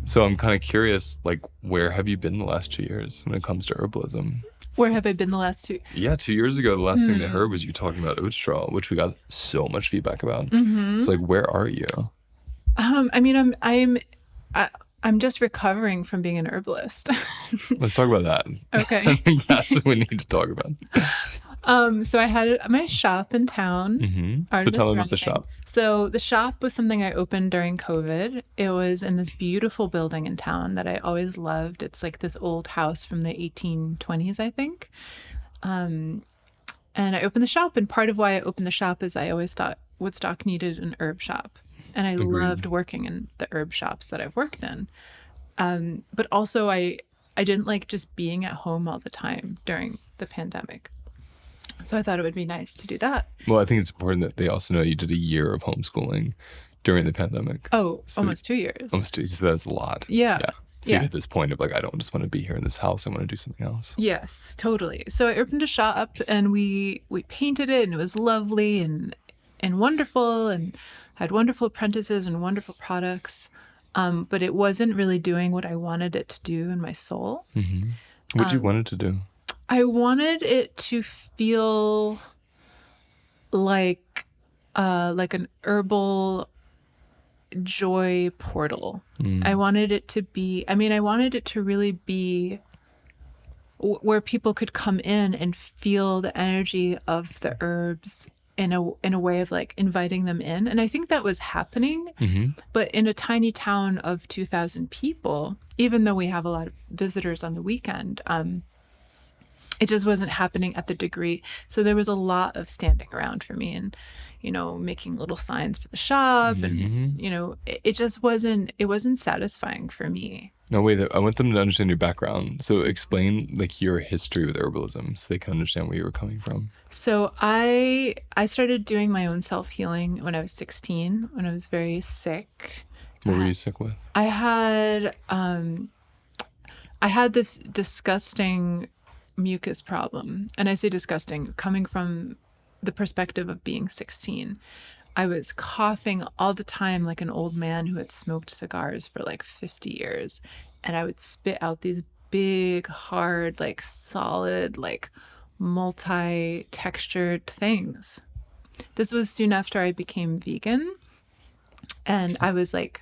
So I'm kind of curious, like, where have you been the last 2 years when it comes to herbalism? Where have I been the last two? Yeah, 2 years ago, the last thing they heard was you talking about oat straw, which we got so much feedback about. So, like, where are you? I mean, I'm just recovering from being an herbalist. Let's talk about that. Okay. I think that's what we need to talk about. So I had my shop in town. So tell them about the shop. So the shop was something I opened during COVID. It was in this beautiful building in town that I always loved. It's like this old house from the 1820s, I think. And I opened the shop, and part of why I opened the shop is I always thought Woodstock needed an herb shop. And I loved working in the herb shops that I've worked in. But also I didn't like just being at home all the time during the pandemic. So I thought it would be nice to do that. Well, I think it's important that they also know you did a year of homeschooling during the pandemic. Oh, so almost 2 years. Almost 2 years. So that's a lot. Yeah. So you're at this point of like, I don't just want to be here in this house. I want to do something else. Yes, totally. So I opened a shop and we painted it, and it was lovely and wonderful, and had wonderful apprentices and wonderful products. But it wasn't really doing what I wanted it to do in my soul. What did you want it to do? I wanted it to feel like an herbal joy portal. I wanted it to be, I wanted it to really be where people could come in and feel the energy of the herbs in a way of like inviting them in. And I think that was happening, but in a tiny town of 2,000 people, even though we have a lot of visitors on the weekend, it just wasn't happening at the degree. So there was a lot of standing around for me and, making little signs for the shop. And, it just wasn't satisfying for me. No, wait, I want them to understand your background. So explain like your history with herbalism so they can understand where you were coming from. So I started doing my own self-healing when I was 16, when I was very sick. What were you sick with? I had this disgusting mucus problem. And I say disgusting, coming from the perspective of being 16. I was coughing all the time like an old man who had smoked cigars for like 50 years. And I would spit out these big, hard, like solid, like multi-textured things. This was soon after I became vegan. And I was like,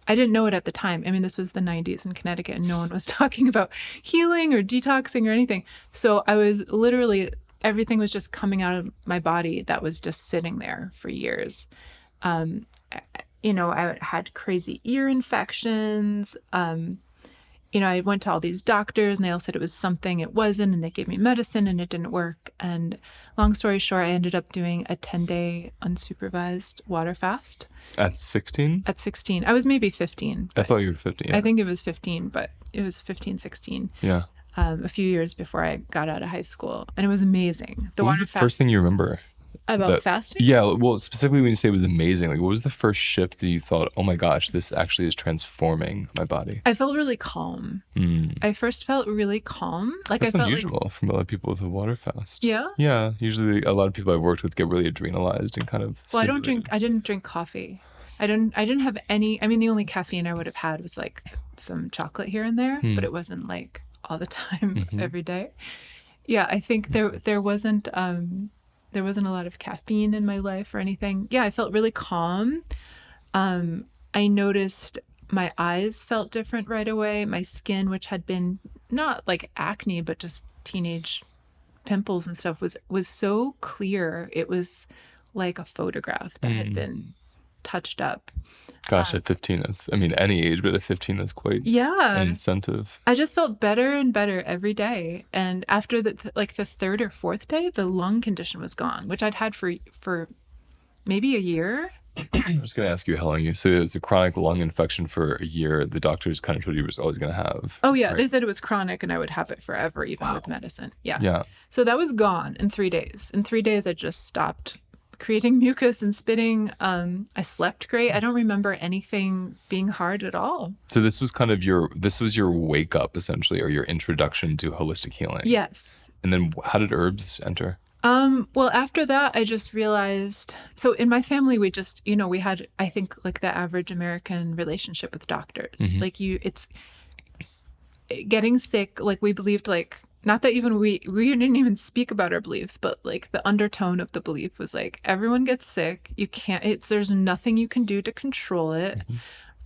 I didn't know it at the time. This was the 90s in Connecticut and no one was talking about healing or detoxing or anything. So I was literally, everything was just coming out of my body that was just sitting there for years. I had crazy ear infections. I went to all these doctors and they all said it was something it wasn't, and they gave me medicine and it didn't work. And long story short, I ended up doing a 10-day unsupervised water fast. At 16? At 16. I was maybe 15. I thought you were 15. Yeah. I think it was 15, but it was 15, 16. Yeah. A few years before I got out of high school. And it was amazing. What was the first thing you remember? About fasting? Yeah, well, specifically when you say it was amazing, like what was the first shift that you thought, oh my gosh, this actually is transforming my body? I felt really calm. I first felt really calm. Like That's I felt unusual from a lot of people with a water fast. Yeah? Yeah, usually a lot of people I've worked with get really adrenalized and kind of Well, I didn't drink coffee. I didn't have any, the only caffeine I would have had was like some chocolate here and there, but it wasn't like all the time, every day. Yeah, I think there wasn't a lot of caffeine in my life or anything. Yeah, I felt really calm. I noticed my eyes felt different right away. My skin, which had been not like acne, but just teenage pimples and stuff, was so clear. It was like a photograph that had been touched up. Gosh, at 15, that's, any age, but at 15, that's quite an incentive. I just felt better and better every day. And after the third or fourth day, the lung condition was gone, which I'd had for maybe a year. I was going to ask you how long you, so it was a chronic lung infection for a year. The doctors kind of told you it was always going to have. Oh, yeah. Right? They said it was chronic and I would have it forever, even with medicine. Yeah. Yeah. So that was gone in 3 days. In 3 days, I just stopped creating mucus and spitting. I slept great. I don't remember anything being hard at all. So this was kind of your wake up essentially, or your introduction to holistic healing. Yes. And then how did herbs enter? Well, after that, I just realized, so in my family, we just, we had, I think, like the average American relationship with doctors. Like it's getting sick. Like we believed, like, not that even we didn't even speak about our beliefs, but like the undertone of the belief was like, everyone gets sick. You can't, there's nothing you can do to control it.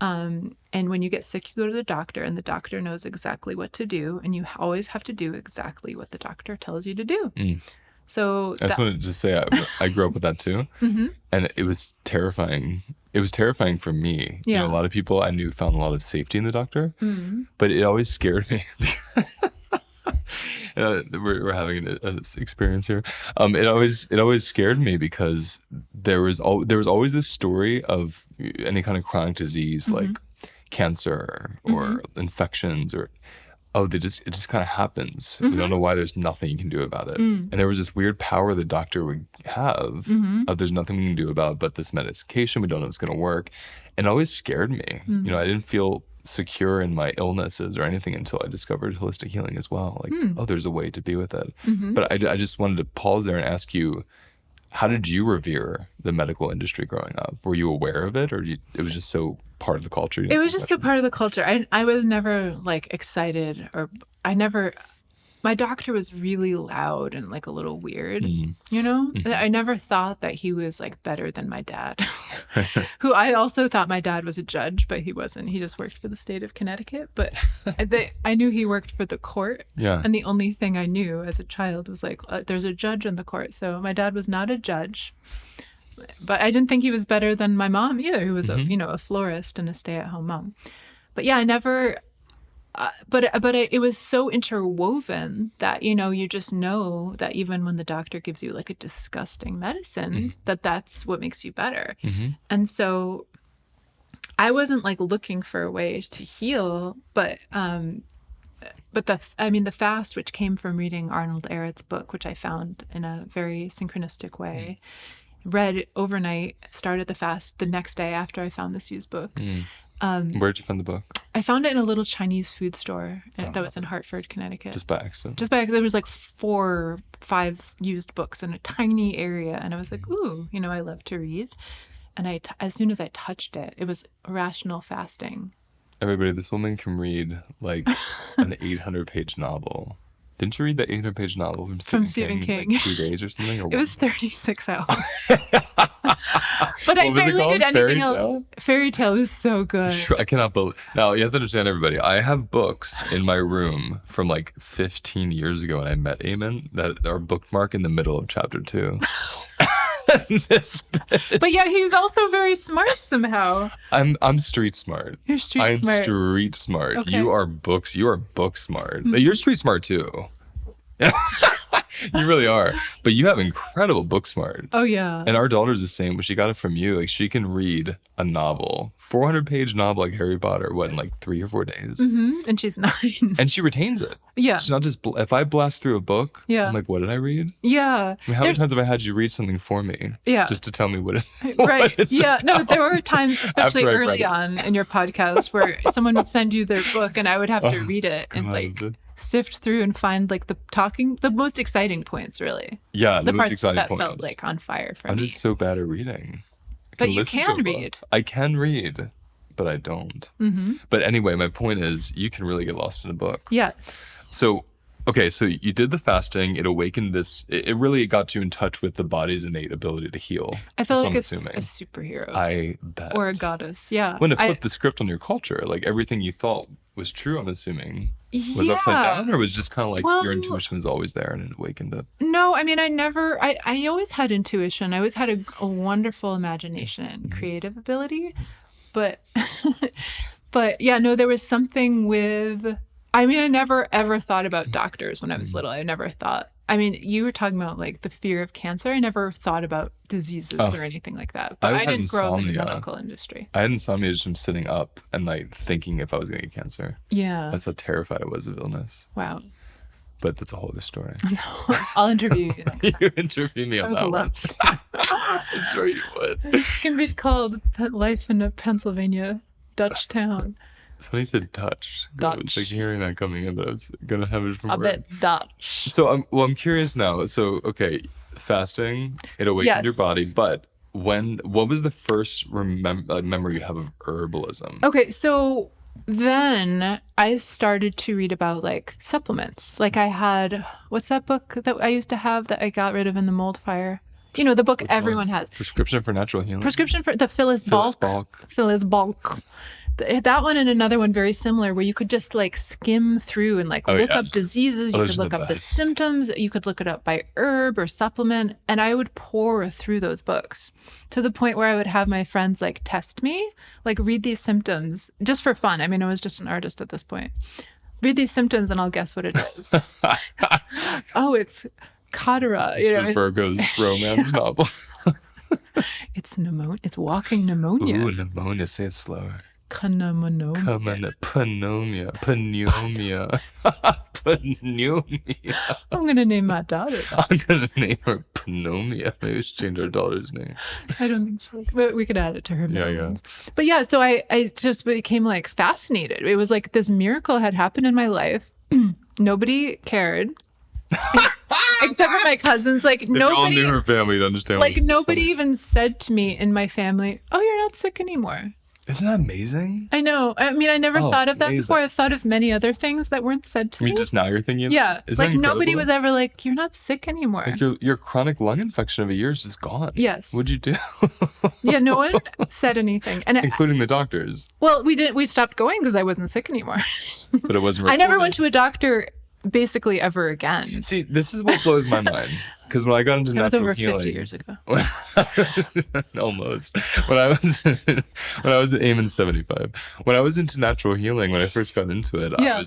And when you get sick, you go to the doctor, and the doctor knows exactly what to do. And you always have to do exactly what the doctor tells you to do. So I just wanted to just say I grew up with that too, and it was terrifying. It was terrifying for me. Yeah. A lot of people I knew found a lot of safety in the doctor, but it always scared me. We're having an experience here. It always scared me because there was always this story of any kind of chronic disease like cancer or infections or it just kind of happens. You don't know why. There's nothing you can do about it. And there was this weird power the doctor would have of there's nothing we can do about it but this medication. We don't know if it's going to work. And it always scared me. I didn't feel secure in my illnesses or anything until I discovered holistic healing as well. Like, there's a way to be with it. But I just wanted to pause there and ask you, how did you revere the medical industry growing up? Were you aware of it, or it was just so part of the culture? It was just so part of the culture. I was never like excited, or my doctor was really loud and like a little weird, I never thought that he was like better than my dad, who I also thought my dad was a judge, but he wasn't. He just worked for the state of Connecticut. But I knew he worked for the court. Yeah. And the only thing I knew as a child was like, there's a judge in the court. So my dad was not a judge, but I didn't think he was better than my mom either, who was a florist and a stay-at-home mom. But yeah, I never... it was so interwoven that, you just know that even when the doctor gives you like a disgusting medicine, that's what makes you better. And so I wasn't like looking for a way to heal, but the fast, which came from reading Arnold Ehret's book, which I found in a very synchronistic way, read it overnight, started the fast the next day after I found this used book. Where'd you find the book? I found it in a little Chinese food store that was in Hartford, Connecticut. Just by accident? There was like 4 or 5 used books in a tiny area. And I was like, ooh, I love to read. And as soon as I touched it, it was Rational Fasting. Everybody, this woman can read like an 800-page novel. Didn't you read that 800-page novel from Stephen King? Like 2 days or something? Or it was 36 hours. But I barely did anything else. Fairy Tale was so good. I cannot believe. Now, you have to understand, everybody. I have books in my room from like 15 years ago when I met Aemen that are bookmarked in the middle of chapter 2. But yeah, he's also very smart somehow. I'm street smart. You're street smart. I'm street smart. Okay. You are book smart. You're street smart too. You really are. But you have incredible book smarts. Oh yeah. And our daughter's the same, but she got it from you. Like, she can read a novel, 400-page novel like Harry Potter, in like 3 or 4 days. And she's 9. And she retains it. Yeah. She's not just, if I blast through a book, I'm like, what did I read? Yeah. I mean, how many times have I had you read something for me? Yeah. Just to tell me what it is. Right. Yeah. No, there were times, especially early on in your podcast, where someone would send you their book and I would have to read it and like sift through and find like the most exciting points, really. Yeah, the most parts exciting that points. felt like on fire for me. I'm just so bad at reading. But you can read. I can read, but I don't. But anyway, my point is, you can really get lost in a book. Yes. So, okay, so you did the fasting. It awakened this. It really got you in touch with the body's innate ability to heal. I felt like a superhero. I bet. Or a goddess. Yeah. When it flipped the script on your culture, like everything you thought was true, I'm assuming, was upside down, or was just kind of like your intuition was always there and it awakened it? No, I mean, I always had intuition. I always had a wonderful imagination and creative ability. But yeah, no, there was something with, I mean, I never ever thought about doctors when I was little. I never thought, I mean, you were talking about like the fear of cancer. I never thought about diseases or anything like that. But I didn't grow up in the medical industry. I had insomnia just from sitting up and like thinking if I was going to get cancer. Yeah. That's how terrified I was of illness. Wow. But that's a whole other story. I'll interview you next time. You interview me on that one. I'm sure you would. It can be called Life in a Pennsylvania Dutch Town. Somebody said Dutch. I was like hearing that coming in, but I was going to have a different word. A bit Dutch. So I'm curious now. So, okay, fasting, it awakened your Yes. body, but what was the first memory you have of herbalism? Okay, so then I started to read about like supplements. Like I had, what's that book that I used to have that I got rid of in the mold fire? You know, the book Which everyone one? has. Prescription for Natural Healing? Prescription for the Phyllis Phyllis Balk. Balk. Phyllis Balk. That one and another one very similar where you could just like skim through and like look yeah. up diseases. You Those could are look the up the best. symptoms. You could look it up by herb or supplement. And I would pour through those books to the point where I would have my friends like test me, like read these symptoms just for fun. I mean, I was just an artist at this point. Read these symptoms and I'll guess what it is. Oh, it's Cholera. You know, It's Virgo's romance novel. it's pneumonia. It's walking pneumonia. Ooh, pneumonia. Say it slower. Pneumonia. Pneumonia. Pneumonia. Pneumonia. I'm gonna name my daughter that. I'm gonna name her Pneumonia. Maybe we should change our daughter's name. I don't think so. But we could add it to her Yeah, names. But yeah, so I just became like fascinated. It was like this miracle had happened in my life. Nobody cared. Except for my cousins. Like If you all nobody knew her family, you'd understand. like why it's so nobody funny. even said to me in my family, "Oh, you're not sick anymore." Isn't that amazing? I know. I mean, I never Oh, thought of that amazing. before. I thought of many other things that weren't said to I mean, me. just now you're thinking. Yeah, Isn't like that nobody incredible? was ever like, "You're not sick anymore." Like your chronic lung infection of a year is just gone. Yes. What'd you do? Yeah, no one said anything. And Including the doctors. well, we stopped going because I wasn't sick anymore. But it wasn't. I never reported. went to a doctor basically ever again. See, this is what blows my mind. Because when I got into It was natural over healing, 50 years ago. almost. When I was at Aemen 75, when I was into natural healing, when I first got into it, Yeah.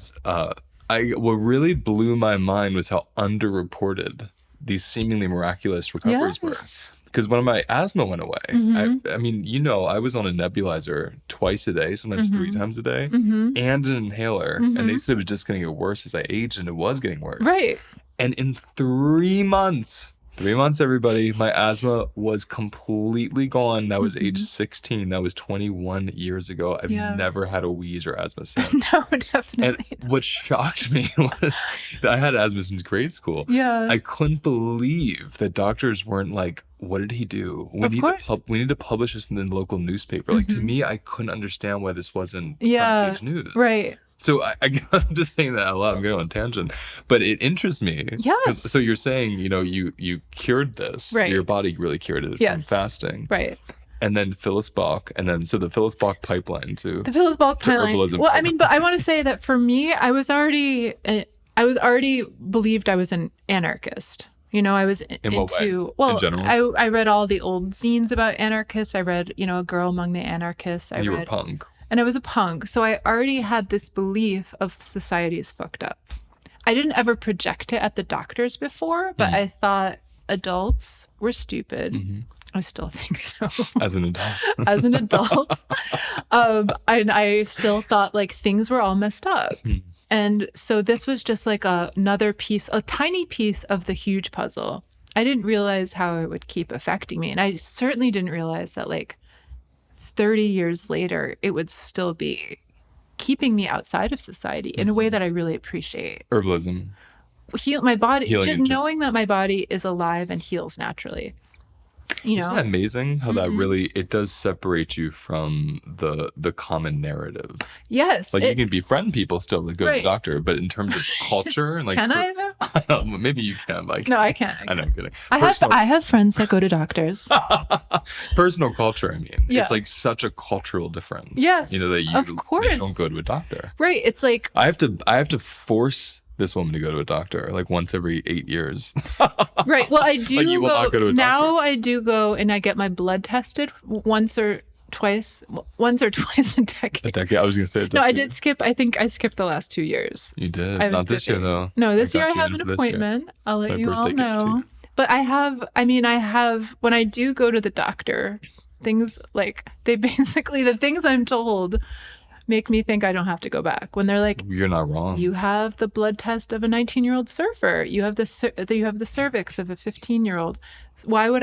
what really blew my mind was how underreported these seemingly miraculous recoveries were. Yes. Because when my asthma went away, Mhm. I mean, I was on a nebulizer twice a day, sometimes 3 times a day, Mhm. and an inhaler. And they said it was just going to get worse as I aged, and it was getting worse. Right. And in 3 months, everybody, my asthma was completely gone. That was age 16. That was 21 years ago. I've Yeah. never had a wheeze or asthma since. No, And definitely. what shocked me was that I had asthma since grade school. Yeah. I couldn't believe that doctors weren't like, what did he do? Of course. We need to publish this in the local newspaper. Like, to me, I couldn't understand why this wasn't Yeah. front page news. Right. So I'm just saying that out loud. I'm going on a tangent, but it interests me. Yes. So you're saying, you cured this. Right. Your body really cured it from Yes. fasting. Right. And then Phyllis Balk, and then so the Phyllis Balk pipeline too. The Phyllis Balk To pipeline. herbalism. Well, I mean, but I want to say that for me, I was already believed I was an anarchist. You know, I was In what way? into, well, In general? I read all the old zines about anarchists. I read, A Girl Among the Anarchists. And you were punk. And I was a punk. So I already had this belief of society is fucked up. I didn't ever project it at the doctors before, but I thought adults were stupid. I still think so. As an adult. As an adult. And I still thought like things were all messed up. And so this was just like another piece, a tiny piece of the huge puzzle. I didn't realize how it would keep affecting me. And I certainly didn't realize that like 30 years later, it would still be keeping me outside of society in a way that I really appreciate. Herbalism. Heal my body, Healing just in general. knowing that my body is alive and heals naturally. Isn't that amazing how that really, it does separate you from the common narrative? Yes. Like you can befriend people still that go to the Right. doctor, but in terms of culture and like, Can I though? I don't know, maybe you can. Like, No, I can't. I know, I'm kidding. I have friends that go to doctors. Personal culture, I mean. Yeah. It's like such a cultural difference. Yes, You know, that of that you course. don't go to a doctor. Right. It's like, I have to force this woman to go to a doctor like once every 8 years. right. Well, I do Like, you will not go to a now I do go and I get my blood tested once or twice a decade. A decade. I was gonna say a decade. No, I did skip. I think I skipped the last 2 years. You did. I was Not this year busy. though. No, this I year I got you have in an for this year. appointment. I'll It's let my you all birthday gift to know. you. But I have, when I do go to the doctor, things like the things I'm told make me think I don't have to go back. When they're like, You're not wrong. you have the blood test of a 19-year-old surfer. You have the cervix of a 15-year-old. Why would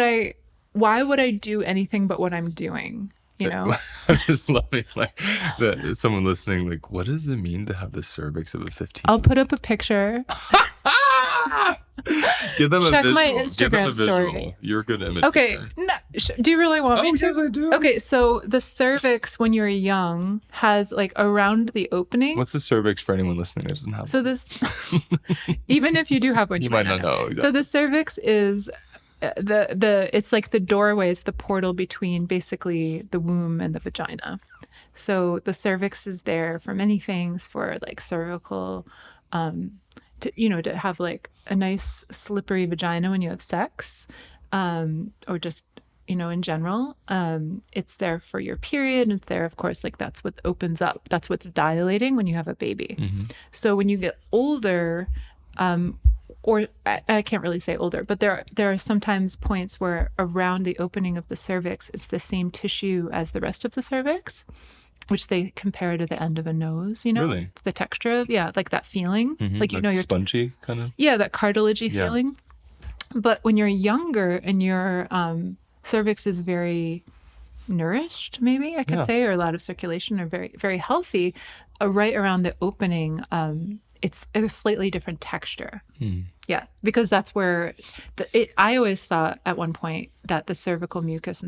I do anything but what I'm doing? You know? I'm just loving like that someone listening, like, what does it mean to have the cervix of a 15? I'll put up a picture. Give them a Check visual. my Give them a Instagram story. visual. You're a good imitator. Okay. No, do you really want me to? Yes, I do. Okay, so the cervix when you're young has like around the opening. What's the cervix for anyone listening that doesn't have So one? this, even if you do have one, You might not know. Exactly. So the cervix is it's like the doorway, it's the portal between basically the womb and the vagina. So the cervix is there for many things, for like cervical, to have like a nice slippery vagina when you have sex, or just in general. It's there for your period, and it's there, of course, like that's what opens up, that's what's dilating when you have a baby. So when you get older, or I can't really say older, but there are sometimes points where around the opening of the cervix, it's the same tissue as the rest of the cervix, which they compare to the end of a nose, Really? the texture of, like that feeling, like, you're spongy kind of. Yeah, that cartilagey feeling. But when you're younger and your cervix is very nourished, maybe I could say, or a lot of circulation, or very, very healthy, right around the opening, it's a slightly different texture. Yeah, because that's where I always thought at one point that the cervical mucus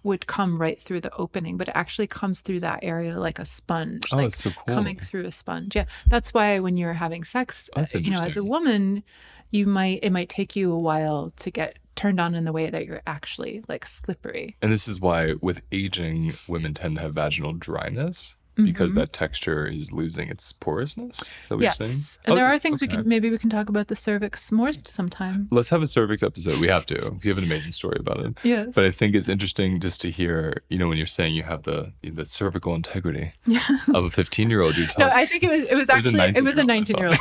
would come right through the opening, but it actually comes through that area like a sponge. Oh, like it's so cool. coming through a sponge. Yeah, that's why when you're having sex, as a woman, it might take you a while to get turned on in the way that you're actually like slippery. And this is why with aging, women tend to have vaginal dryness. Because that texture is losing its porousness. Is that what you're saying? And there are things we can talk about the cervix more sometime. Let's have a cervix episode. We have to, because you have an amazing story about it. Yes. But I think it's interesting just to hear, when you're saying you have the cervical integrity of a 15-year-old. No, I think it was actually a 19-year-old.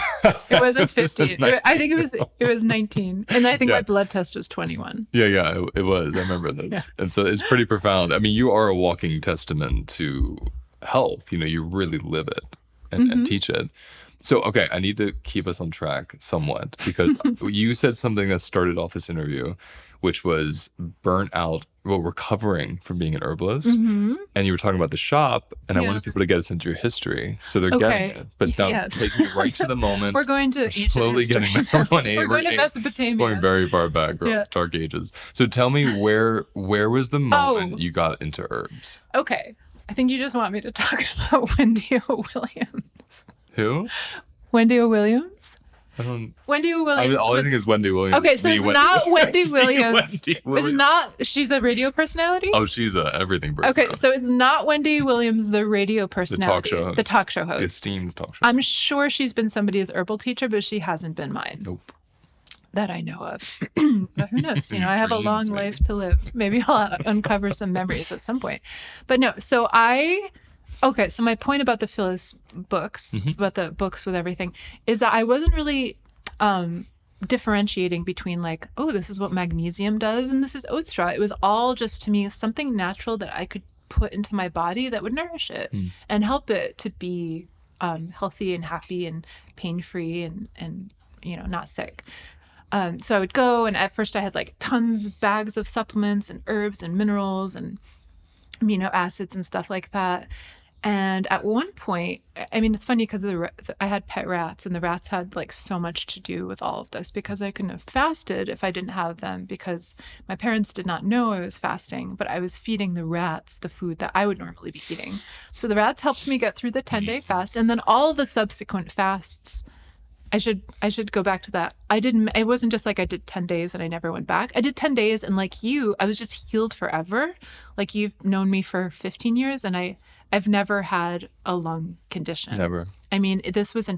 It wasn't 15. I think it was 19, and I think my blood test was 21. Yeah, it was. I remember this, and so it's pretty profound. I mean, you are a walking testament to health. You really live it and teach it. So, okay, I need to keep us on track somewhat, because you said something that started off this interview, which was burnt out, recovering from being an herbalist. And you were talking about the shop, and I wanted people to get a sense of your history. So they're getting it. But now take me right to the moment. We're going to slowly getting there. We're going to Mesopotamia. Going very far back, dark ages. So tell me where was the moment you got into herbs? Okay. I think you just want me to talk about Wendy O. Williams. Who? Wendy O. Williams? Wendy O. Williams. All I think is Wendy Williams. Okay, so it's not Wendy Williams. Wendy Williams. It's not. She's a radio personality. Oh, she's a everything person. Okay, so it's not Wendy Williams, the radio personality, the talk show host, the esteemed talk show. I'm sure she's been somebody's herbal teacher, but she hasn't been mine. Nope. That I know of. But who knows? I have a long life to live. Maybe I'll uncover some memories at some point. But no, so my point about the Phyllis books, about the books with everything, is that I wasn't really differentiating between like, oh, this is what magnesium does and this is oat straw. It was all just, to me, something natural that I could put into my body that would nourish it and help it to be healthy and happy and pain-free and not sick. So I would go, and at first I had like tons of bags of supplements and herbs and minerals and amino acids and stuff like that. And at one point, I mean, it's funny because I had pet rats, and the rats had like so much to do with all of this, because I couldn't have fasted if I didn't have them, because my parents did not know I was fasting, but I was feeding the rats the food that I would normally be eating. So the rats helped me get through the 10-day fast, and then all the subsequent fasts. I should go back to that. It wasn't just like I did 10 days and I never went back. I did 10 days, and like you, I was just healed forever. Like, you've known me for 15 years and I've never had a lung condition. Never. I mean, this was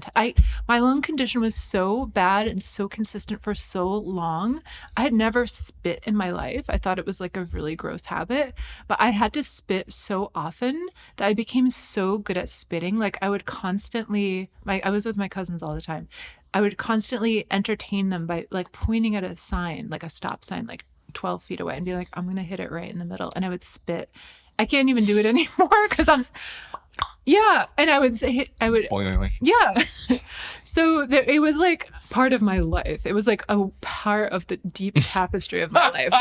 my lung condition was so bad and so consistent for so long. I had never spit in my life. I thought it was like a really gross habit, but I had to spit so often that I became so good at spitting. Like, I would constantly, I was with my cousins all the time. I would constantly entertain them by like pointing at a sign, like a stop sign, like 12 feet away, and be like, I'm going to hit it right in the middle. And I would spit. I can't even do it anymore because and I would say, Boing, boing, boing. Yeah. So it was like part of my life. It was like a part of the deep tapestry of my life.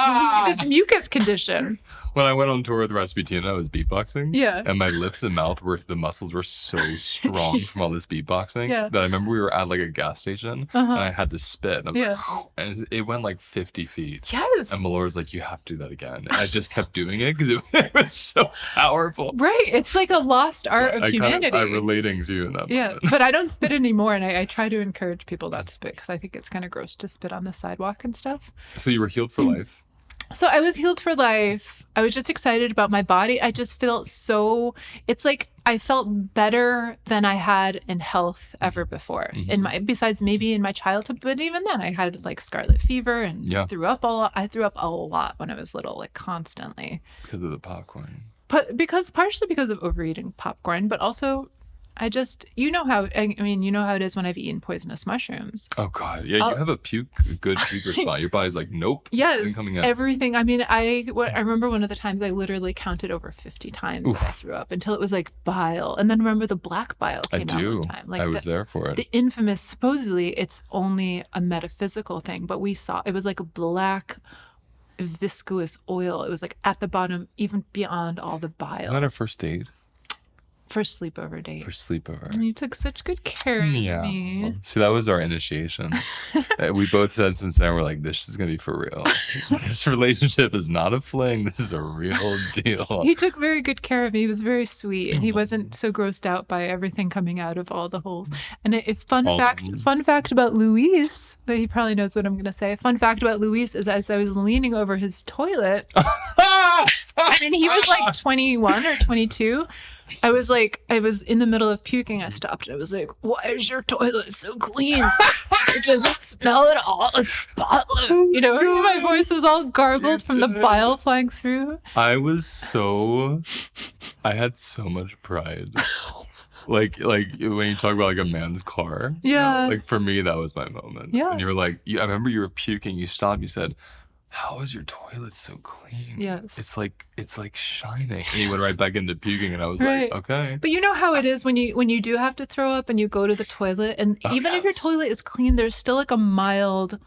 This mucus condition. When I went on tour with Rasputin, I was beatboxing. Yeah. And my lips and mouth the muscles were so strong from all this beatboxing that I remember we were at like a gas station and I had to spit. And I was like, and it went like 50 feet. Yes. And Melora was like, you have to do that again. And I just kept doing it because it was so powerful. Right. It's like a lost art of humanity. I'm relating to you in that moment. But I don't spit anymore. And I try to encourage people not to spit because I think it's kind of gross to spit on the sidewalk and stuff. So you were healed for life? So I was healed for life. I was just excited about my body. I just felt it's like I felt better than I had in health ever before. Besides maybe in my childhood, but even then I had like scarlet fever and threw up a lot. I threw up a lot when I was little, like constantly. Because of the popcorn. But partially because of overeating popcorn, but also I just, you know how it is when I've eaten poisonous mushrooms. Oh God. Yeah. You have a good puke response. Your body's like, nope. Yes. Coming out. Everything. I mean, I remember one of the times I literally counted over 50 times that I threw up until it was like bile. And then remember the black bile came out one time. Like I was there for it. The infamous, supposedly it's only a metaphysical thing, but we saw, it was like a black viscous oil. It was like at the bottom, even beyond all the bile. Is that our first date? First sleepover date. First sleepover. And you took such good care of me. Well, see, that was our initiation. We both said since then, we're like, this is going to be for real. This relationship is not a fling. This is a real deal. He took very good care of me. He was very sweet. And he wasn't so grossed out by everything coming out of all the holes. And fun fact about Luis, he probably knows what I'm going to say. Fun fact about Luis is as I was leaning over his toilet, and he was like 21 or 22. I was in the middle of puking. I stopped and I was like, why is your toilet so clean? It doesn't smell at all. It's spotless. My voice was all garbled from the bile flying through. I had so much pride. Like when you talk about like a man's car. Yeah. Like for me, that was my moment. Yeah. And you were like, I remember you were puking. You stopped. You said, how is your toilet so clean? Yes. It's like shining. And you went right back into puking and I was like, okay. But you know how it is when you do have to throw up and you go to the toilet and even if your toilet is clean, there's still like a mild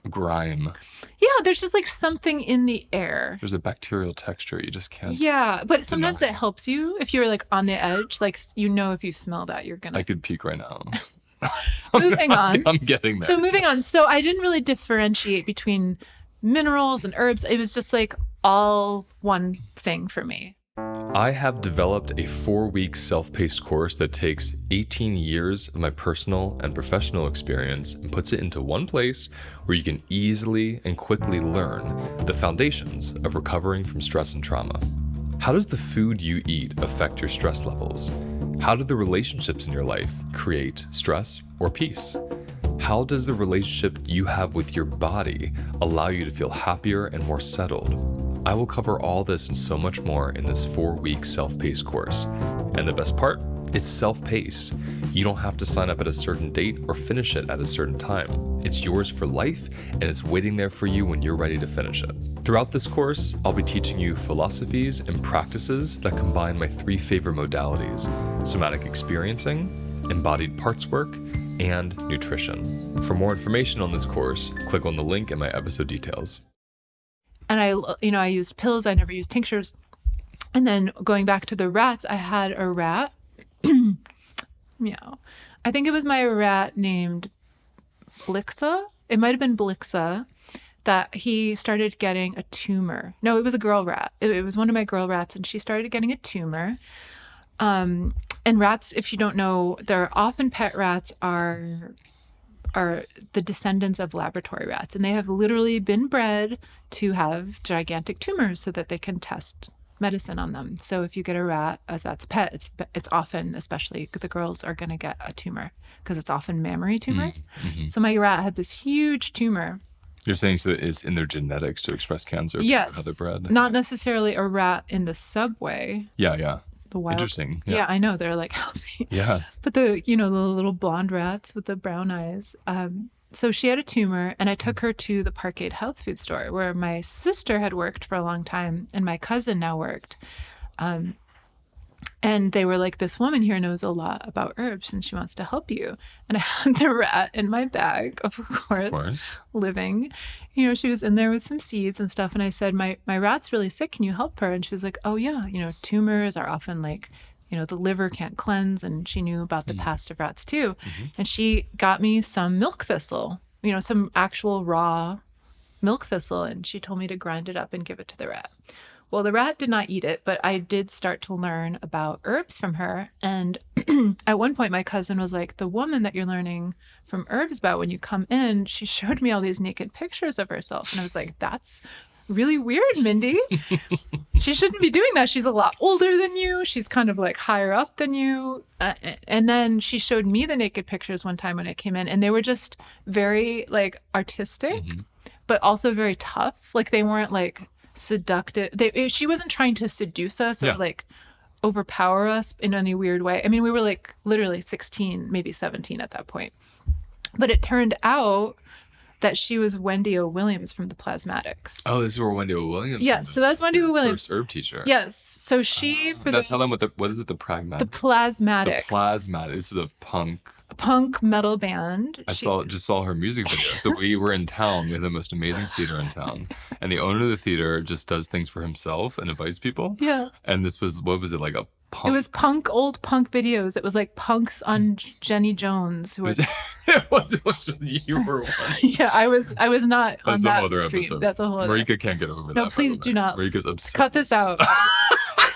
grime. Yeah, there's just like something in the air. There's a bacterial texture you just can't. Yeah, but sometimes it helps you if you're like on the edge, like if you smell that, you're gonna. I could puke right now. Moving on. I'm getting there. So moving on. So I didn't really differentiate between minerals and herbs. It was just like all one thing for me. I have developed a 4-week self-paced course that takes 18 years of my personal and professional experience and puts it into one place where you can easily and quickly learn the foundations of recovering from stress and trauma. How does the food you eat affect your stress levels? How do the relationships in your life create stress or peace? How does the relationship you have with your body allow you to feel happier and more settled? I will cover all this and so much more in this 4-week self-paced course. And the best part, it's self-paced. You don't have to sign up at a certain date or finish it at a certain time. It's yours for life, and it's waiting there for you when you're ready to finish it. Throughout this course, I'll be teaching you philosophies and practices that combine my 3 favorite modalities: somatic experiencing, embodied parts work, and nutrition. For more information on this course, click on the link in my episode details. And I used pills. I never used tinctures. And then going back to the rats, I had a rat. Meow. I think it was my rat named Blixa. It might have been Blixa that he started getting a tumor. No, it was a girl rat. It was one of my girl rats, and she started getting a tumor. And rats, if you don't know, they're often pet rats are the descendants of laboratory rats, and they have literally been bred to have gigantic tumors so that they can test medicine on them. So if you get a rat that's a pet, it's often, especially the girls, are going to get a tumor because it's often mammary tumors. Mm-hmm. So my rat had this huge tumor. You're saying so it's in their genetics to express cancer? Yes. How they're bred? Not necessarily a rat in the subway. Yeah. The wild. Interesting. Yeah, I know, they're like healthy. Yeah. But the little blonde rats with the brown eyes. So she had a tumor, and I took her to the Parkade health food store where my sister had worked for a long time and my cousin now worked. And And they were like, this woman here knows a lot about herbs and she wants to help you. And I had the rat in my bag, of course. Living. She was in there with some seeds and stuff. And I said, my rat's really sick. Can you help her? And she was like, oh, yeah. Tumors are often like, the liver can't cleanse. And she knew about the past of rats too. And she got me some milk thistle, some actual raw milk thistle. And she told me to grind it up and give it to the rat. Well, the rat did not eat it, but I did start to learn about herbs from her. And at one point, my cousin was like, the woman that you're learning from herbs about, when you come in, she showed me all these naked pictures of herself. And I was like, that's really weird, Mindy. She shouldn't be doing that. She's a lot older than you. She's kind of like higher up than you. And then she showed me the naked pictures one time when I came in, and they were just very like artistic, but also very tough. Like they weren't like seductive. She wasn't trying to seduce us or like overpower us in any weird way. I mean, we were like literally 16, maybe 17 at that point. But it turned out that she was Wendy O. Williams from the Plasmatics. Oh, this is where Wendy O. Williams. Yes, so that's Wendy O. Williams. First herb teacher. Yes, so she for the. Tell them what is it? The Pragmatic. The Plasmatics. The Plasmatic. This is a punk metal band. I just saw her music video. So we were in town. We had the most amazing theater in town, and the owner of the theater just does things for himself and invites people. Yeah. And this was, what was it, like a punk? It was old punk videos. It was like punks on Jenny Jones. Who was you were one. Yeah, I was not That's on that a whole other street. episode. That's a whole other. Marika can't get over that. No, please do not. Marika's obsessed. Cut this out.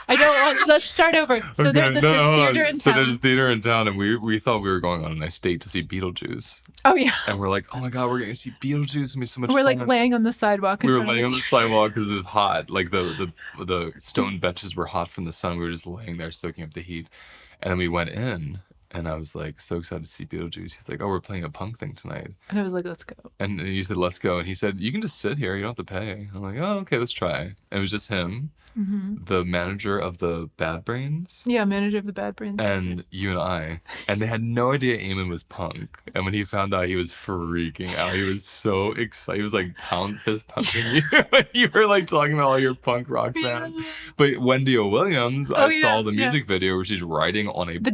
I don't want. Let's start over. So Okay, there's this theater in town. So there's a theater in town, and we thought we were going on a nice date to see Beetlejuice. Oh yeah. And we're like, oh my god, we're going to see Beetlejuice. It's gonna be so much fun. We're like laying on the sidewalk. We were laying on the sidewalk because it was hot. Like the stone benches were hot from the sun. We were just laying there soaking up the heat. And then we went in, and I was like so excited to see Beetlejuice. He's like, oh, we're playing a punk thing tonight. And I was like, let's go. And you said, let's go. And he said, you can just sit here. You don't have to pay. I'm like, oh, okay, let's try. And it was just him, the manager of the Bad Brains. Yeah, manager of the Bad Brains. And you and I. And they had no idea Aemen was punk. And when he found out, he was freaking out. He was so excited. He was like fist pumping you. You were like talking about all your punk rock fans. But Wendy O. Williams, I saw the music video where she's riding on a bus.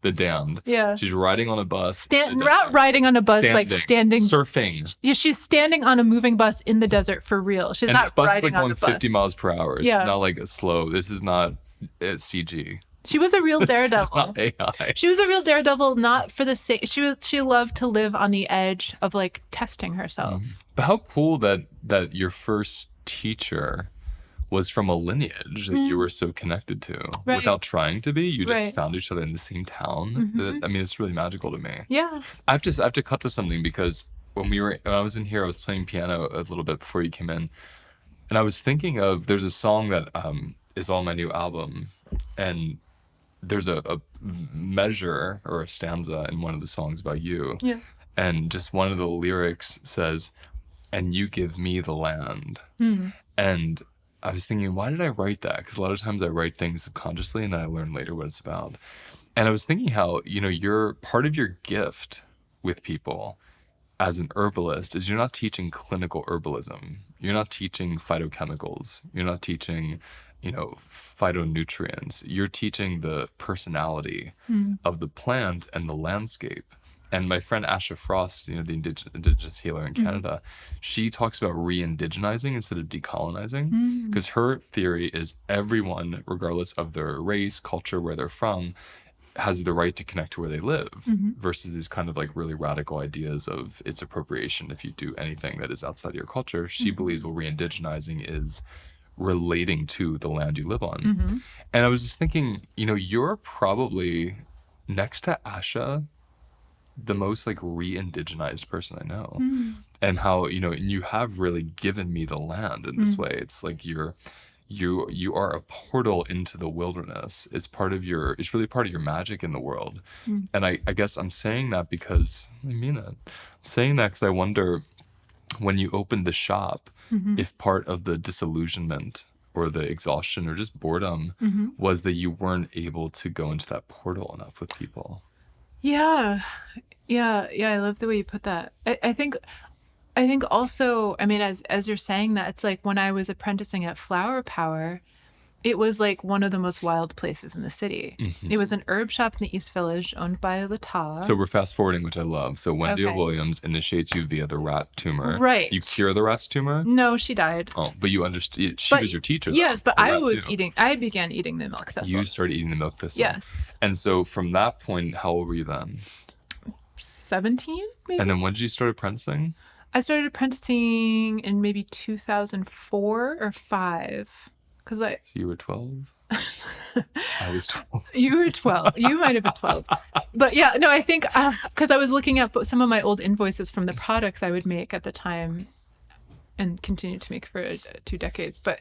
The Damned. Yeah. She's riding on a bus. Not riding on a bus, like standing. Surfing. Yeah, she's standing on a moving bus in the desert for real. She's not riding on the bus. This bus is like going 50 miles per hour. It's not like a slow. This is not CG. She was a real daredevil. It's not AI. She was a real daredevil, not for the sake. She loved to live on the edge of like testing herself. But how cool that your first teacher was from a lineage that you were so connected to without trying to be. You just found each other in the same town. I mean, it's really magical to me. Yeah. I have to cut to something because when I was in here, I was playing piano a little bit before you came in, and I was thinking of, there's a song that is on my new album, and there's a measure or a stanza in one of the songs about you. Yeah. And just one of the lyrics says, "And you give me the land." And I was thinking, why did I write that? Because a lot of times I write things subconsciously and then I learn later what it's about. And I was thinking how, you're part of your gift with people as an herbalist is you're not teaching clinical herbalism. You're not teaching phytochemicals. You're not teaching, phytonutrients. You're teaching the personality of the plant and the landscape. And my friend Asha Frost, the indigenous healer in Canada, she talks about re-indigenizing instead of decolonizing, because her theory is everyone, regardless of their race, culture, where they're from, has the right to connect to where they live, versus these kind of like really radical ideas of it's appropriation if you do anything that is outside your culture. She believes re-indigenizing is relating to the land you live on. And I was just thinking, you're probably, next to Asha, the most like re-indigenized person I know. And how, and you have really given me the land in this way. It's like you are a portal into the wilderness. It's really part of your magic in the world. And I guess I'm saying that because I mean it. I'm saying that because I wonder, when you opened the shop, if part of the disillusionment or the exhaustion or just boredom was that you weren't able to go into that portal enough with people. Yeah. I love the way you put that. I think also, I mean, as you're saying that, it's like when I was apprenticing at Flower Power, it was like one of the most wild places in the city. Mhm. It was an herb shop in the East Village owned by Lata. So we're fast forwarding, which I love. So Wendy Okay. Williams initiates you via the rat tumor. Right. You cure the rat's tumor? No, she died. Oh, but you understood. She But was your teacher, though. yes, but the I rat was too. eating. I began eating the milk thistle. You started eating the milk thistle. Yes. And so from that point, how old were you then? 17, maybe. And then when did you start apprenticing? I started apprenticing in maybe 2004 or 5. Because So you were 12? I was 12. you were 12. You might have been 12. But yeah, no, I think because I was looking at some of my old invoices from the products I would make at the time and continued to make for 2 decades. But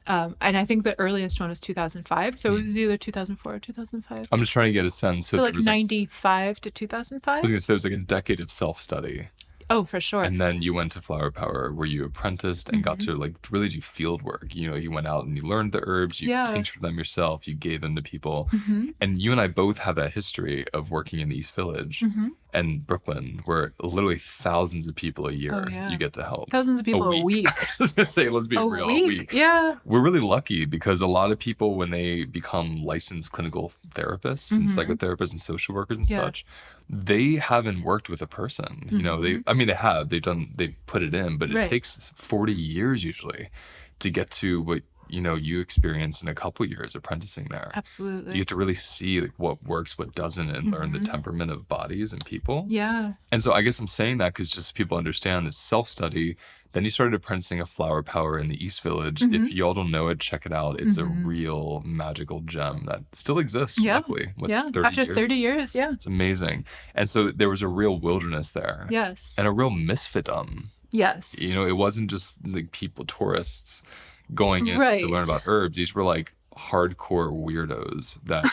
and I think the earliest one was 2005. So it was either 2004 or 2005. I'm just trying to get a sense. So there like was 95 to I 2005. was going to say there was like a decade of self-study. Oh, for sure. And then you went to Flower Power where you apprenticed and got to like really do field work. You know, you went out and you learned the herbs, you tinctured them yourself, you gave them to people. And you and I both have that history of working in the East Village and Brooklyn, where literally thousands of people a year you get to help. Thousands of people a week. I was going to say, let's be real, a week. Yeah. We're really lucky because a lot of people, when they become licensed clinical therapists and psychotherapists and social workers and such, they haven't worked with a person. You know, they put it in, but it takes 40 years usually to get to what, you know, you experience in a couple years apprenticing there. Absolutely. You get to really see like what works, what doesn't, and learn the temperament of bodies and people. Yeah. And so I guess I'm saying that because just so people understand this self-study. Then you started apprenticing at Flower Power in the East Village. If y'all don't know it, check it out. It's a real magical gem that still exists, luckily. After 30 years, It's amazing. And so there was a real wilderness there. Yes. And a real misfitdom. Yes. You know, it wasn't just like people, tourists, going in to learn about herbs. These were like hardcore weirdos that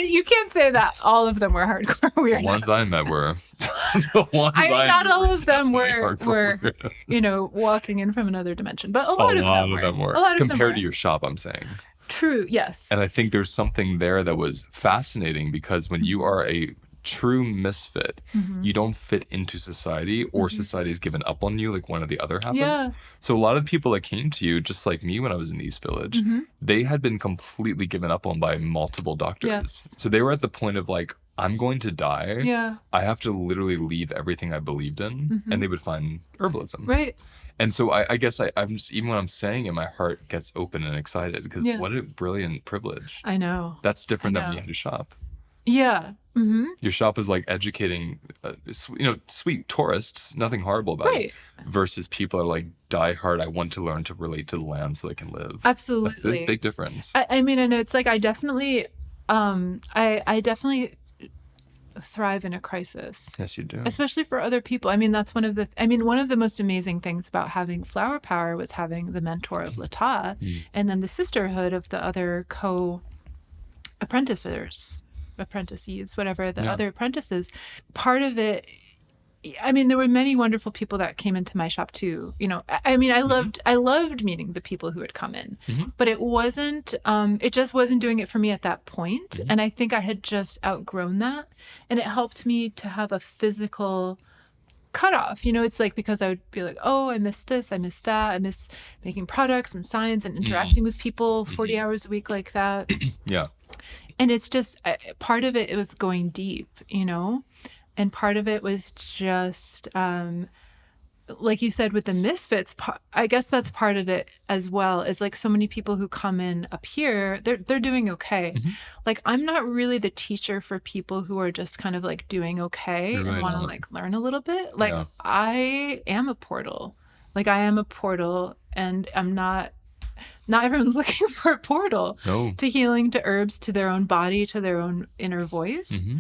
you can't say that all of them were hardcore weirdos. The ones I met were the ones I mean, not all of them were weirdos. you know, walking in from another dimension, but a lot of them were. A lot of compared them were. to your shop, I'm saying. True, yes. And I think there's something there that was fascinating because when you are a true misfit, you don't fit into society or society's given up on you like one or the other happens. Yeah. So a lot of people that came to you, just like me when I was in East Village, they had been completely given up on by multiple doctors. Yeah. So they were at the point of like, I'm going to die. Yeah. I have to literally leave everything I believed in. And they would find herbalism. Right. And so I guess I'm just, even when I'm saying it, my heart gets open and excited because what a brilliant privilege. I know. That's different than when you had a shop. Yeah. Your shop is like educating, you know, sweet tourists, nothing horrible about it, versus people that are like diehard, I want to learn to relate to the land so they can live. Absolutely. That's a big difference. I mean, and it's like I definitely thrive in a crisis. Yes, you do. Especially for other people. I mean, that's one of the most amazing things about having Flower Power was having the mentor of Lata and then the sisterhood of the other apprentices, whatever, the other apprentices. Part of it, I mean, there were many wonderful people that came into my shop too. You know, I mean, I loved meeting the people who had come in, but it wasn't, it just wasn't doing it for me at that point. And I think I had just outgrown that. And it helped me to have a physical cutoff. You know, it's like, because I would be like, oh, I miss this, I miss that, I miss making products and science and interacting with people 40 hours a week like that. Yeah. And it's just, part of it was going deep, you know, and part of it was just, like you said, with the misfits, I guess that's part of it as well, is like so many people who come in up here, they're doing okay. Like, I'm not really the teacher for people who are just kind of like doing okay and want to like learn a little bit. Like, I am a portal. Like, I am a portal, and I'm not everyone's looking for a portal to healing, to herbs, to their own body, to their own inner voice.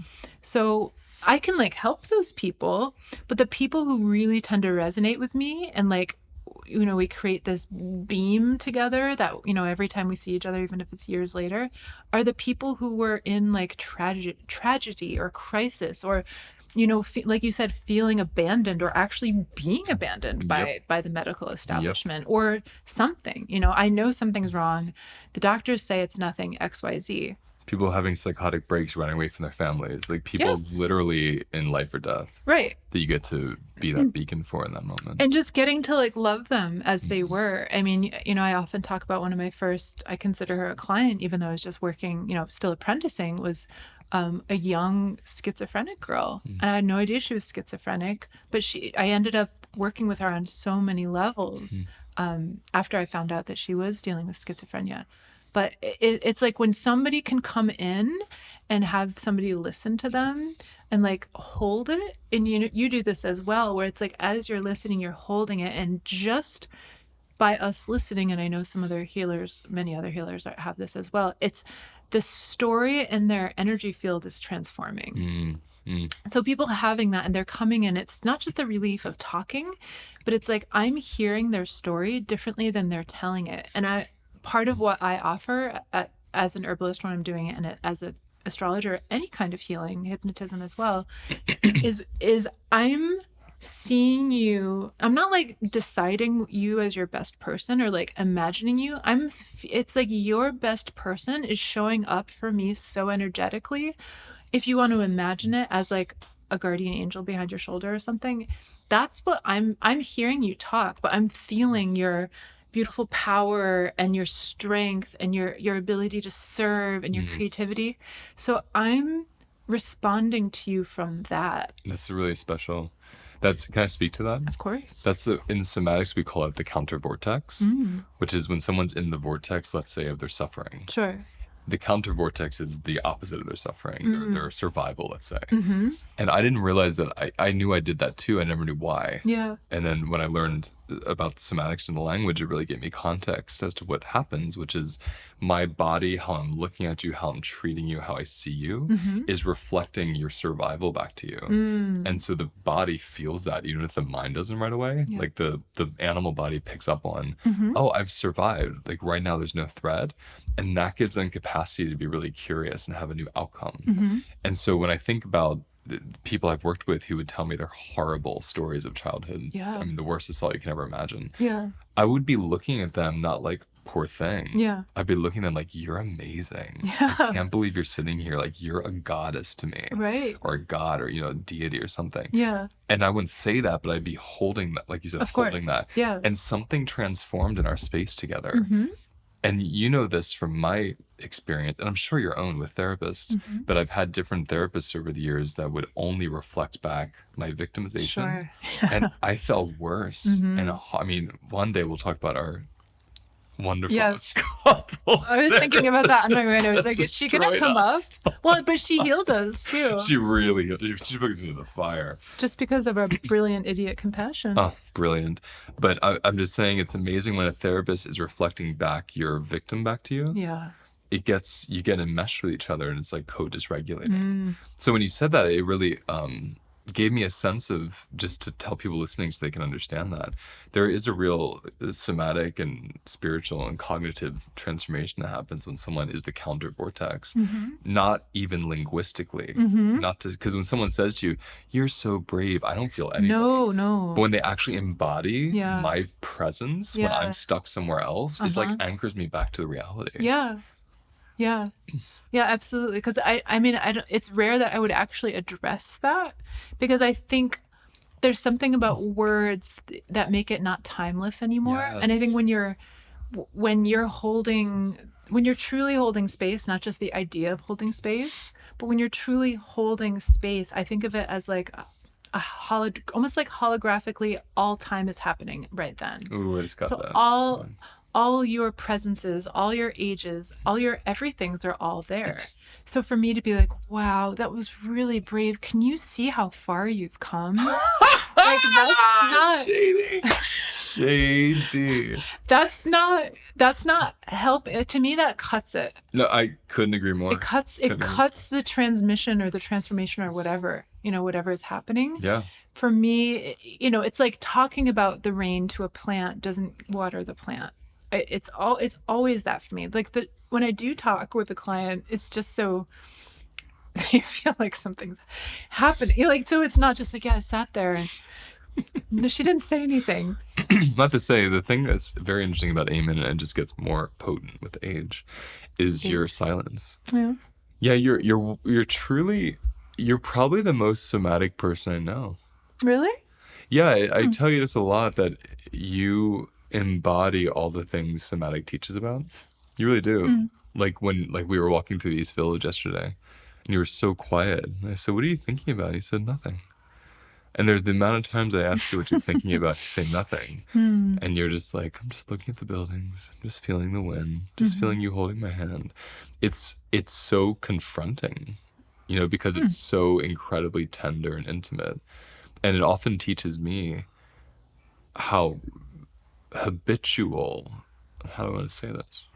So I can like help those people, but the people who really tend to resonate with me and like, you know, we create this beam together that, you know, every time we see each other, even if it's years later, are the people who were in like tragedy or crisis, or, you know, like you said, feeling abandoned or actually being abandoned by the medical establishment or something. You know, I know something's wrong. The doctors say it's nothing, XYZ. People having psychotic breaks, running away from their families, like people Yes. literally in life or death Right. that you get to be that beacon for in that moment. And just getting to like love them as they were. I mean, you know, I often talk about one of my first, I consider her a client, even though I was just working, you know, still apprenticing, was a young schizophrenic girl. And I had no idea she was schizophrenic, but I ended up working with her on so many levels after I found out that she was dealing with schizophrenia. But it's like when somebody can come in and have somebody listen to them and like hold it, and you do this as well, where it's like as you're listening, you're holding it, and just by us listening, and I know some other healers, many other healers have this as well, it's the story and their energy field is transforming. So people having that and they're coming in, it's not just the relief of talking, but it's like I'm hearing their story differently than they're telling it. And part of what I offer as an herbalist when I'm doing it, and as an astrologer, any kind of healing, hypnotism as well, is I'm seeing you. I'm not like deciding you as your best person or like imagining you. It's like your best person is showing up for me so energetically. If you want to imagine it as like a guardian angel behind your shoulder or something, that's what I'm hearing you talk, but I'm feeling your beautiful power and your strength and your ability to serve and your creativity. So I'm responding to you from that. That's really special. Can I speak to that? Of course. That's in somatics, we call it the counter vortex, which is when someone's in the vortex, let's say, of their suffering. Sure. The counter vortex is the opposite of their suffering, their survival, let's say. And I didn't realize that. I knew I did that too. I never knew why. Yeah. And then when I learned about somatics and the language, it really gave me context as to what happens, which is my body, how I'm looking at you, how I'm treating you, how I see you, is reflecting your survival back to you. And so the body feels that even if the mind doesn't right away. Yeah. Like the animal body picks up on, oh, I've survived. Like right now there's no threat. And that gives them capacity to be really curious and have a new outcome. And so when I think about the people I've worked with who would tell me their horrible stories of childhood, Yeah. I mean, the worst assault you can ever imagine, Yeah. I would be looking at them not like, poor thing. Yeah. I'd be looking at them like, you're amazing. Yeah. I can't believe you're sitting here. Like, you're a goddess to me. Right. Or a god or, a deity or something. Yeah. And I wouldn't say that, but I'd be holding that, like you said, Of holding course. that. Yeah. And something transformed in our space together. And you know this from my experience, and I'm sure your own with therapists, but I've had different therapists over the years that would only reflect back my victimization. Sure. And I felt worse. And I mean, one day we'll talk about our wonderful couples. I was thinking about that on my way. I was like, is she going to come up? Well, but she healed us too. She really healed. She put us into the fire. Just because of our brilliant idiot compassion. Oh, brilliant. But I'm just saying it's amazing when a therapist is reflecting back your victim back to you. Yeah. You get enmeshed with each other and it's like co-dysregulating. So when you said that, it really gave me a sense of, just to tell people listening so they can understand that there is a real somatic and spiritual and cognitive transformation that happens when someone is the counter vortex, not even linguistically, because when someone says to you, you're so brave, I don't feel anything. No. But when they actually embody my presence, when I'm stuck somewhere else, it like anchors me back to the reality. Yeah, absolutely. Because I mean, it's rare that I would actually address that, because I think there's something about words that make it not timeless anymore. Yes. And I think when you're truly holding space, not just the idea of holding space, but when you're truly holding space, I think of it as like almost like holographically, all time is happening right then. Ooh, I just got that. All your presences, all your ages, all your everythings, they're all there. So for me to be like, wow, that was really brave. Can you see how far you've come? Like, that's not shady. That's not help. To me, that cuts it. No, I couldn't agree more. It cuts the transmission or the transformation or whatever is happening. Yeah. For me, it's like talking about the rain to a plant doesn't water the plant. It's always that for me. Like when I do talk with a client, it's just so they feel like something's happening. Like, so it's not just like, yeah, I sat there and no, she didn't say anything. Not to say, the thing that's very interesting about Aemen, and just gets more potent with age, is your silence. Yeah. Yeah, you're truly, you're probably the most somatic person I know. Really? Yeah, I tell you this a lot, that you embody all the things somatic teaches about. You really do. Like like we were walking through the East Village yesterday, and you were so quiet. And I said, "What are you thinking about?" You said, "Nothing." And there's the amount of times I ask you what you're thinking about, you say nothing. And you're just like, "I'm just looking at the buildings, I'm just feeling the wind, just feeling you holding my hand." It's so confronting, you know, because it's so incredibly tender and intimate. And it often teaches me how habitual, how do I want to say this?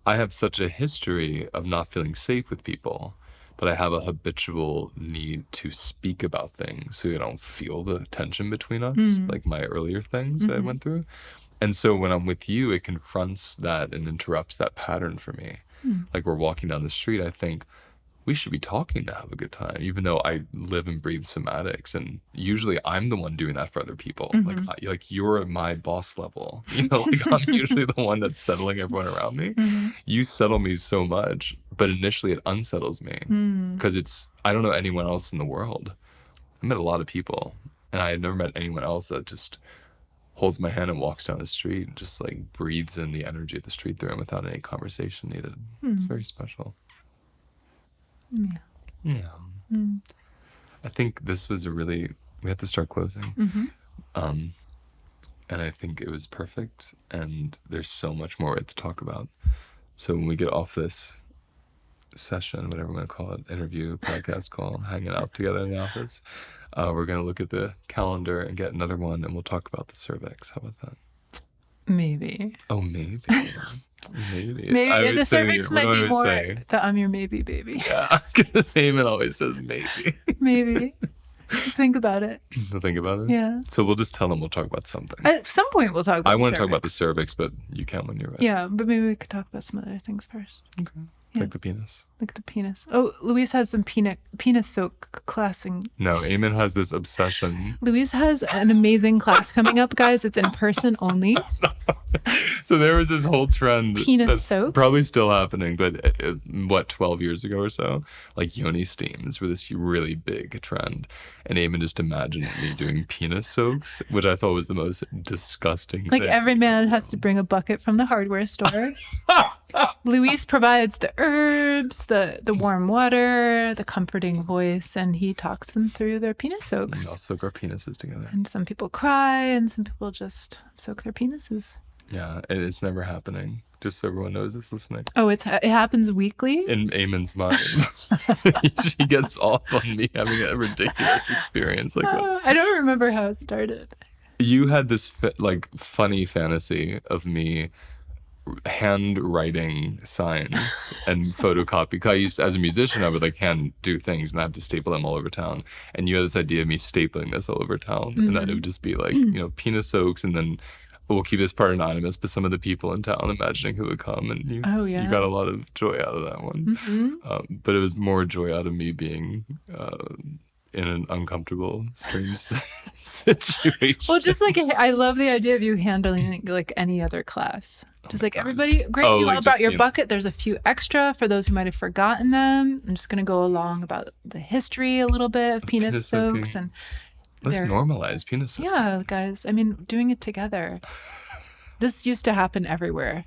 I have such a history of not feeling safe with people that I have a habitual need to speak about things so you don't feel the tension between us, like my earlier things that I went through. And so when I'm with you, it confronts that and interrupts that pattern for me. Like we're walking down the street, I think we should be talking to have a good time, even though I live and breathe somatics, and usually I'm the one doing that for other people. Like you're at my boss level, you know, like I'm usually the one that's settling everyone around me. You settle me so much, but initially it unsettles me because I don't know anyone else in the world. I met a lot of people, and I had never met anyone else that just holds my hand and walks down the street and just like breathes in the energy of the street they're in without any conversation needed. It's very special. Yeah. I think this was we have to start closing. And I think it was perfect, and there's so much more to talk about. So when we get off this session, whatever we want to call it, interview, podcast call, hanging out together in the office, we're going to look at the calendar and get another one, and we'll talk about the cervix. How about that? Maybe. Oh, maybe. Maybe. Maybe the cervix might be more the I'm your maybe baby. Yeah, because Aemen always says maybe. Maybe. Think about it. Think about it? Yeah. So we'll just tell them we'll talk about something. At some point we'll talk about I want to talk about the cervix, but you can when you're ready. Yeah, but maybe we could talk about some other things first. Okay. Yeah. Like the penis. Like the penis. Oh, Louise has some penis soak classing. No, Aemen has this obsession. Louise has an amazing class coming up, guys. It's in person only. So there was this whole trend Penis that's soaks? probably still happening, but 12 years ago or so, like yoni steams were this really big trend. And Aemen just imagined me doing penis soaks, which I thought was the most disgusting Like thing. every man has to bring a bucket from the hardware store. Louise provides the herbs, the warm water, the comforting voice, and he talks them through their penis soaks. We all soak our penises together. And some people cry, and some people just soak their penises. Yeah, and it's never happening. Just so everyone knows that's listening. Oh, it happens weekly? In Aemen's mind. She gets off on me having a ridiculous experience like this. I don't remember how it started. You had this funny fantasy of me handwriting signs and photocopy. 'Cause I used, as a musician, I would hand do things and I have to staple them all over town. And you had this idea of me stapling this all over town, and that it would just be penis soaks, and then we'll keep this part anonymous, but some of the people in town imagining who would come, and you got a lot of joy out of that one. But it was more joy out of me being in an uncomfortable, strange situation. Well, just I love the idea of you handling any other class. Just everybody, great, you all brought your bucket. There's a few extra for those who might have forgotten them. I'm just going to go along about the history a little bit of penis soaks. And let's normalize penis soaks. Yeah, guys. I mean, doing it together. This used to happen everywhere.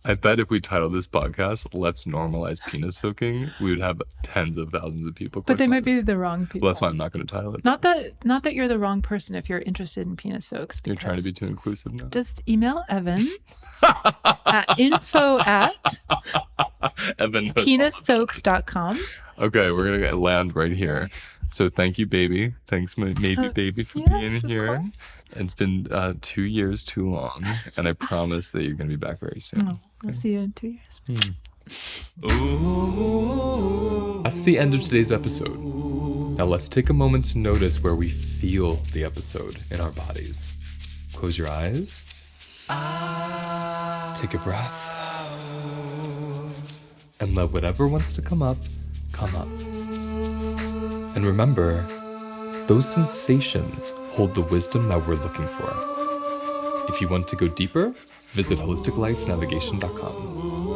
I bet if we titled this podcast, Let's Normalize Penis Soaking, we would have tens of thousands of people. But they might be the wrong people. Well, that's why I'm not going to title it. Not that you're the wrong person if you're interested in penis soaks. You're trying to be too inclusive now. Just email Evan at info@penissoaks.com. Okay, we're going to land right here. So thank you, baby. Thanks, my maybe baby, for being here. It's been 2 years too long, and I promise that you're going to be back very soon. Oh, I'll see you in 2 years. That's the end of today's episode. Now let's take a moment to notice where we feel the episode in our bodies. Close your eyes. Take a breath. And let whatever wants to come up, come up. And remember, those sensations hold the wisdom that we're looking for. If you want to go deeper, visit holisticlifenavigation.com.